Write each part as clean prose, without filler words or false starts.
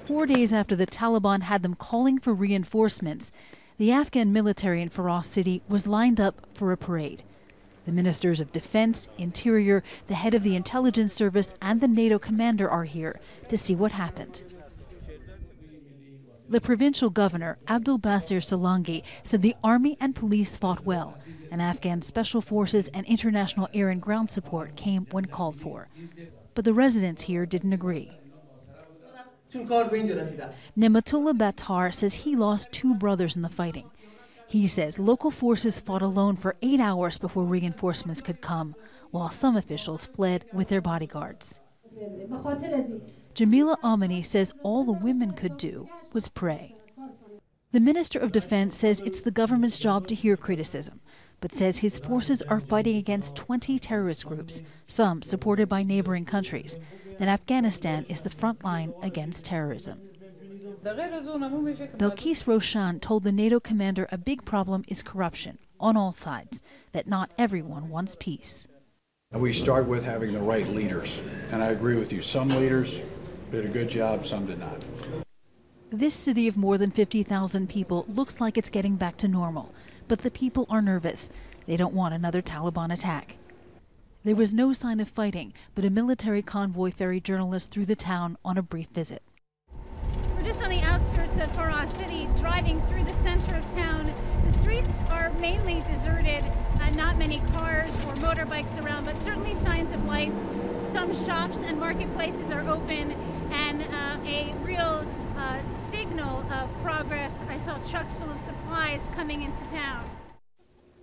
4 days after the Taliban had them calling for reinforcements, the Afghan military in Farah city was lined up for a parade. The ministers of defense, interior, the head of the intelligence service, and the NATO commander are here to see what happened. The provincial governor, Abdul Basir Salangi, said the army and police fought well, and Afghan special forces and international air and ground support came when called for. But the residents here didn't agree. Nematullah Battar says he lost 2 brothers in the fighting. He says local forces fought alone for 8 hours before reinforcements could come, while some officials fled with their bodyguards. Jamila Amini says all the women could do was pray. The Minister of Defense says it's the government's job to hear criticism, but says his forces are fighting against 20 terrorist groups, some supported by neighboring countries, that Afghanistan is the front line against terrorism. Belkis Roshan told the NATO commander a big problem is corruption on all sides, that not everyone wants peace. We start with having the right leaders, and I agree with you. Some leaders did a good job, some did not. This city of more than 50,000 people looks like it's getting back to normal, but the people are nervous. They don't want another Taliban attack. There was no sign of fighting, but a military convoy ferried journalists through the town on a brief visit. We're just on the outskirts of Farah city, driving through the center of town. The streets are mainly deserted, not many cars or motorbikes around, but certainly signs of life. Some shops and marketplaces are open, and a real signal of progress. I saw trucks full of supplies coming into town.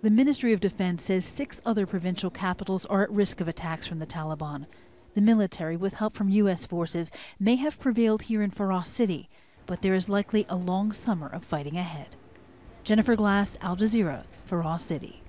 The Ministry of Defense says 6 other provincial capitals are at risk of attacks from the Taliban. The military, with help from U.S. forces, may have prevailed here in Farah city, but there is likely a long summer of fighting ahead. Jennifer Glasse, Al Jazeera, Farah City.